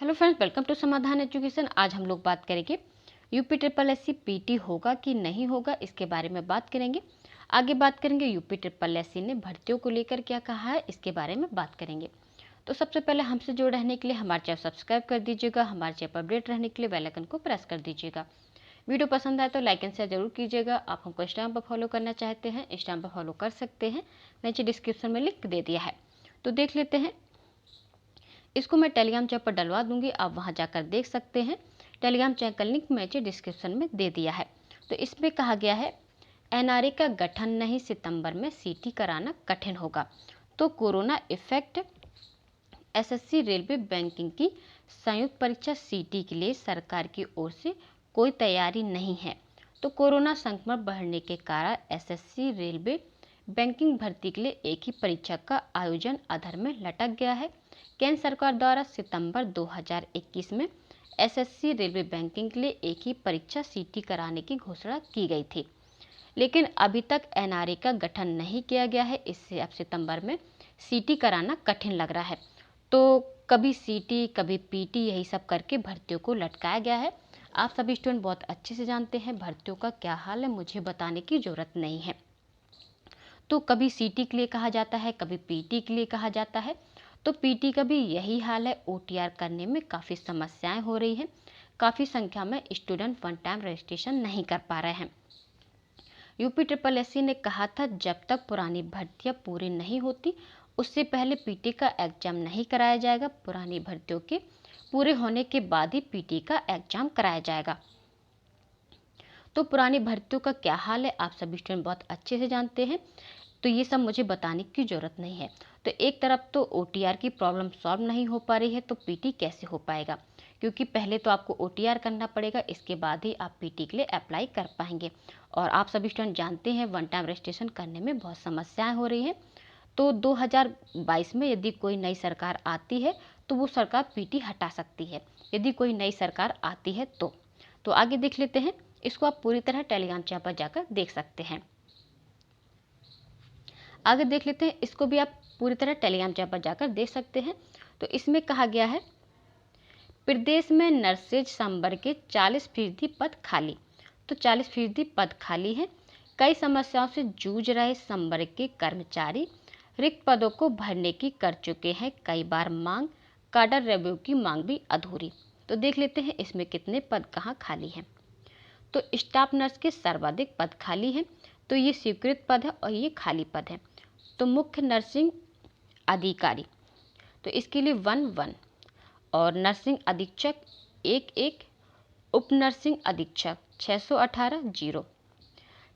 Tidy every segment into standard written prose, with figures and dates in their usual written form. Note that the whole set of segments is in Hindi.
हेलो फ्रेंड्स, वेलकम टू समाधान एजुकेशन। आज हम लोग बात करेंगे यूपी ट्रिपल एससी पीटी होगा कि नहीं होगा, इसके बारे में बात करेंगे। आगे बात करेंगे यूपी ट्रिपल एससी ने भर्तियों को लेकर क्या कहा है, इसके बारे में बात करेंगे। तो सबसे पहले हमसे जुड़े रहने के लिए हमारे चैनल सब्सक्राइब कर दीजिएगा, हमारे चैनल पर अपडेट रहने के लिए बेल आइकन को प्रेस कर दीजिएगा। वीडियो पसंद आए तो लाइक एंड शेयर जरूर कीजिएगा। आप हमको इंस्टाग्राम पर फॉलो करना चाहते हैं, इंस्टाग्राम पर फॉलो कर सकते हैं, नीचे डिस्क्रिप्शन में लिंक दे दिया है। तो देख लेते हैं, इसको मैं टेलीग्राम चैनल पर डलवा दूंगी, आप वहां जाकर देख सकते हैं। टेलीग्राम चैनल का लिंक मैंने डिस्क्रिप्शन में दे दिया है। तो इसमें कहा गया है एनआरए का गठन नहीं, सितंबर में सीटी कराना कठिन होगा। तो corona effect, SSC railway banking की संयुक्त परीक्षा सीटी के लिए सरकार की ओर से कोई तैयारी नहीं है। तो कोरोना संक्रमण बढ़ने के कारण एसएससी रेलवे बैंकिंग भर्ती के लिए एक ही परीक्षा का आयोजन अधर में लटक गया है। केंद्र सरकार द्वारा सितंबर 2021 में एसएससी रेलवे बैंकिंग के लिए एक ही परीक्षा सीटी कराने की घोषणा की गई थी, लेकिन अभी तक एनआरए का गठन नहीं किया गया है। इससे अब सितंबर में सीटी कराना कठिन लग रहा है। तो कभी सीटी कभी पीटी, यही सब करके भर्तियों को लटकाया गया है। आप सभी स्टूडेंट बहुत अच्छे से जानते हैं भर्तियों का क्या हाल है, मुझे बताने की ज़रूरत नहीं है। तो कभी सीटी के लिए कहा जाता है, कभी पीटी के लिए कहा जाता है। तो पीटी का भी यही हाल है, ओटीआर करने में काफ़ी समस्याएं हो रही हैं। काफ़ी संख्या में स्टूडेंट वन टाइम रजिस्ट्रेशन नहीं कर पा रहे हैं। यूपी ट्रिपल एससी ने कहा था जब तक पुरानी भर्तियां पूरी नहीं होती उससे पहले पीटी का एग्जाम नहीं कराया जाएगा। पुरानी भर्तियों के पूरे होने के बाद ही पीटी का एग्जाम कराया जाएगा। तो पुरानी भर्तियों का क्या हाल है आप सभी स्टूडेंट बहुत अच्छे से जानते हैं, तो ये सब मुझे बताने की ज़रूरत नहीं है। तो एक तरफ तो ओटीआर की प्रॉब्लम सॉल्व नहीं हो पा रही है, तो पीटी कैसे हो पाएगा, क्योंकि पहले तो आपको ओटीआर करना पड़ेगा, इसके बाद ही आप पीटी के लिए अप्लाई कर पाएंगे। और आप सभी स्टूडेंट जानते हैं वन टाइम रजिस्ट्रेशन करने में बहुत समस्याएं हो रही हैं। तो 2022 में यदि कोई नई सरकार आती है तो वो सरकार पीटी हटा सकती है, यदि कोई नई सरकार आती है तो आगे देख लेते हैं। इसको आप पूरी तरह टेलीग्राम चैनल पर जाकर देख सकते हैं। आगे देख लेते हैं, इसको भी आप पूरी तरह टेलीग्राम चैनल पर जाकर देख सकते हैं। तो इसमें कहा गया है प्रदेश में नर्सेज संबर के 40% पद खाली। तो 40% पद खाली है। कई समस्याओं से जूझ रहे संबर के कर्मचारी रिक्त पदों को भरने की कर चुके हैं कई बार मांग, काडर रिव्यू की मांग भी अधूरी। तो देख लेते हैं इसमें कितने पद कहाँ खाली हैं। तो स्टाफ नर्स के सर्वाधिक पद खाली हैं, तो ये स्वीकृत पद है और ये खाली पद है। तो मुख्य नर्सिंग अधिकारी, तो इसके लिए 1-1, और नर्सिंग अधीक्षक 1-1, उप नर्सिंग अधीक्षक 618 0,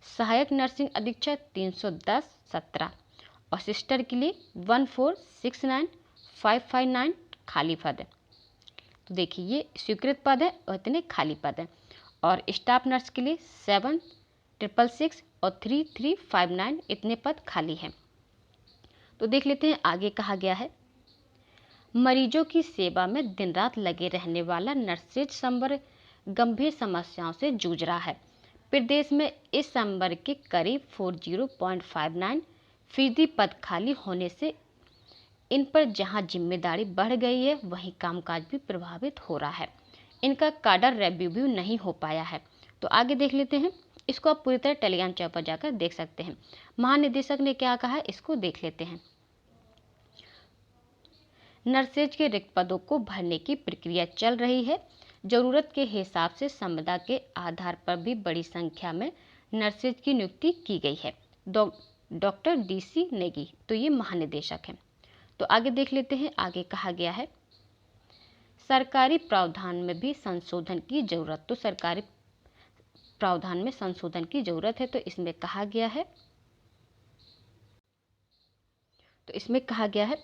सहायक नर्सिंग अधीक्षक 310-17, और सिस्टर के लिए 1469559 खाली पद है। तो देखिए ये स्वीकृत पद है और इतने खाली पद हैं। और स्टाफ नर्स के लिए 7666 और 3359 इतने पद खाली हैं। तो देख लेते हैं आगे कहा गया है मरीजों की सेवा में दिन रात लगे रहने वाला नर्सेज संबर गंभीर समस्याओं से जूझ रहा है। प्रदेश में इस संबर के करीब 40.59% पद खाली होने से इन पर जहां जिम्मेदारी बढ़ गई है वहीं कामकाज भी प्रभावित हो रहा है। इनका काडर रिव्यू नहीं हो पाया है। तो आगे देख लेते हैं, इसको आप पूरी तरह टेलीग्राम चैनल पर जाकर देख सकते हैं। महानिदेशक ने क्या कहा है इसको देख लेते हैं। नर्सेज के रिक्त पदों को भरने की प्रक्रिया चल रही है। जरूरत के हिसाब से संविदा के आधार पर भी बड़ी संख्या में नर्सेज की नियुक्ति की गई है। डॉक्टर डीसी नेगी, तो ये महानिदेशक हैं। तो आगे देख लेते हैं, आगे कहा गया है सरकारी प्रावधान में भी संशोधन की जरूरत। तो सरकारी प्रावधान में संशोधन की जरूरत है। तो इसमें कहा गया है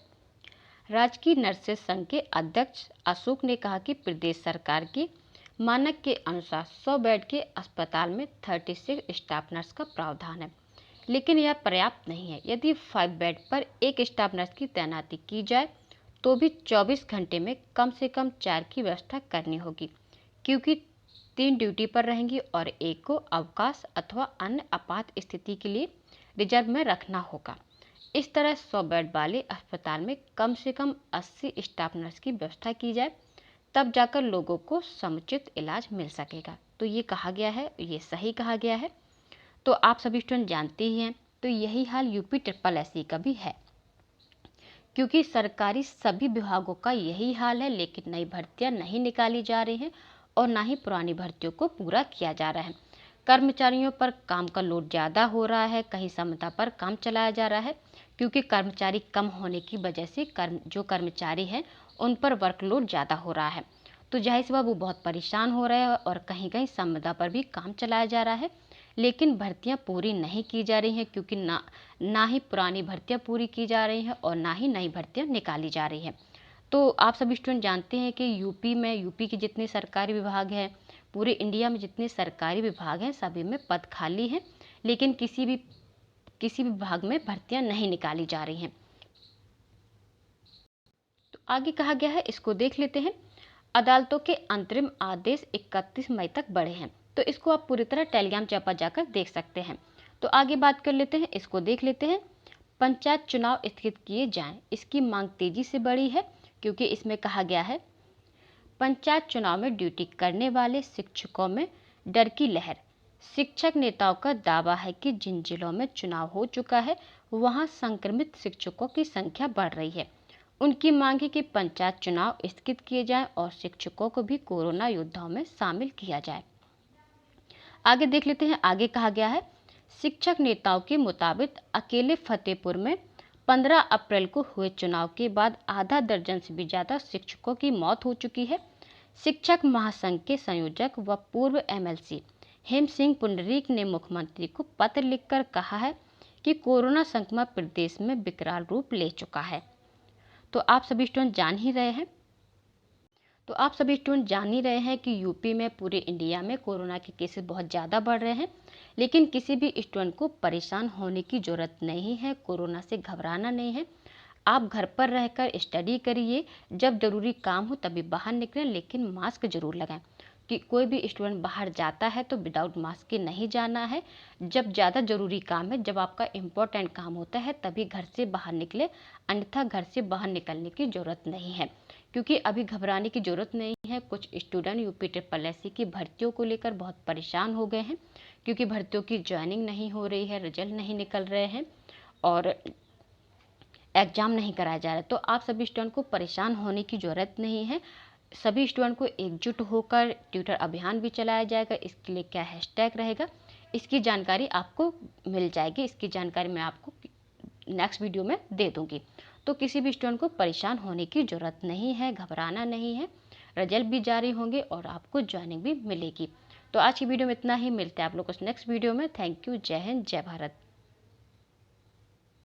राजकीय नर्सेज संघ के अध्यक्ष अशोक ने कहा कि प्रदेश सरकार की मानक के अनुसार 100 बेड के अस्पताल में 36 स्टाफ नर्स का प्रावधान है, लेकिन यह पर्याप्त नहीं है। यदि 5 बेड पर एक स्टाफ नर्स की तैनाती की जाए तो भी 24 घंटे में कम से कम 4 की व्यवस्था करनी होगी, क्योंकि 3 ड्यूटी पर रहेंगी और एक को अवकाश अथवा अन्य आपात स्थिति के लिए रिजर्व में रखना होगा। इस तरह 100 बेड वाले अस्पताल में कम से कम 80 स्टाफ नर्स की व्यवस्था की जाए तब जाकर लोगों को समुचित इलाज मिल सकेगा। तो ये कहा गया है, ये सही कहा गया है। तो आप सभी स्टूडेंट जानते ही हैं, तो यही हाल यूपी ट्रिपल एससी का भी है, क्योंकि सरकारी सभी विभागों का यही हाल है, लेकिन नई भर्तियां नहीं निकाली जा रही हैं और ना ही पुरानी भर्तियों को पूरा किया जा रहा है। कर्मचारियों पर काम का लोड ज़्यादा हो रहा है, कहीं समता पर काम चलाया जा रहा है, क्योंकि कर्मचारी कम होने की वजह से जो कर्मचारी हैं उन पर वर्कलोड ज़्यादा हो रहा है। तो जाहिर सी बात वो बहुत परेशान हो रहे हैं और कहीं कहीं संविदा पर भी काम चलाया जा रहा है, लेकिन भर्तियां पूरी नहीं की जा रही हैं, क्योंकि ना ही पुरानी भर्तियां पूरी की जा रही हैं और ना ही नई भर्तियां निकाली जा रही हैं। तो आप सभी स्टूडेंट जानते हैं कि यूपी के जितने सरकारी विभाग हैं, पूरे इंडिया में जितने सरकारी विभाग हैं सभी में पद खाली हैं, लेकिन किसी भी विभाग में भर्तियां नहीं निकाली जा रही हैं। तो आगे कहा गया है, इसको देख लेते हैं। अदालतों के अंतरिम आदेश 31 मई तक बढ़े हैं। तो इसको आप पूरी तरह टेलीग्राम चैनल पर जाकर देख सकते हैं। तो आगे बात कर लेते हैं, इसको देख लेते हैं। पंचायत चुनाव स्थगित किए जाएं, इसकी मांग तेजी से बढ़ी है, क्योंकि इसमें कहा गया है पंचायत चुनाव में ड्यूटी करने वाले शिक्षकों में डर की लहर। शिक्षक नेताओं का दावा है कि जिन जिलों में चुनाव हो चुका है वहां संक्रमित शिक्षकों की संख्या बढ़ रही है। उनकी मांग है कि पंचायत चुनाव स्थगित किए जाएं और शिक्षकों को भी कोरोना योद्धाओं में शामिल किया जाए। आगे देख लेते हैं, आगे कहा गया है शिक्षक नेताओं के मुताबिक अकेले फतेहपुर में 15 अप्रैल को हुए चुनाव के बाद आधा दर्जन से भी ज़्यादा शिक्षकों की मौत हो चुकी है। शिक्षक महासंघ के संयोजक व पूर्व एमएलसी हेम सिंह पुंडरीक ने मुख्यमंत्री को पत्र लिखकर कहा है कि कोरोना संक्रमण प्रदेश में विकराल रूप ले चुका है। तो आप सभी स्टूडेंट जान ही रहे हैं कि यूपी में पूरे इंडिया में कोरोना के केसेस बहुत ज़्यादा बढ़ रहे हैं, लेकिन किसी भी स्टूडेंट को परेशान होने की ज़रूरत नहीं है, कोरोना से घबराना नहीं है। आप घर पर रहकर स्टडी करिए, जब ज़रूरी काम हो तभी बाहर निकलें, लेकिन मास्क ज़रूर लगाएं। कि कोई भी स्टूडेंट बाहर जाता है तो विदाउट मास्क के नहीं जाना है। जब ज़्यादा ज़रूरी काम है, जब आपका इम्पोर्टेंट काम होता है तभी घर से बाहर निकले, अन्यथा घर से बाहर निकलने की ज़रूरत नहीं है, क्योंकि अभी घबराने की ज़रूरत नहीं है। कुछ स्टूडेंट यूपी ट्रिपल एससी की भर्तियों को लेकर बहुत परेशान हो गए हैं, क्योंकि भर्तियों की ज्वाइनिंग नहीं हो रही है, रिजल्ट नहीं निकल रहे हैं और एग्ज़ाम नहीं कराया जा रहा है। तो आप सभी स्टूडेंट को परेशान होने की ज़रूरत नहीं है। सभी स्टूडेंट को एकजुट होकर ट्विटर अभियान भी चलाया जाएगा। इसके लिए क्या हैशटैग रहेगा, इसकी जानकारी आपको मिल जाएगी। इसकी जानकारी मैं आपको नेक्स्ट वीडियो में दे दूंगी। तो किसी भी स्टूडेंट को परेशान होने की ज़रूरत नहीं है, घबराना नहीं है। रिजल्ट भी जारी होंगे और आपको ज्वाइनिंग भी मिलेगी। तो आज की वीडियो में इतना ही, मिलते हैं आप लोग को नेक्स्ट वीडियो में। Thank you. जय हिंद, जय भारत।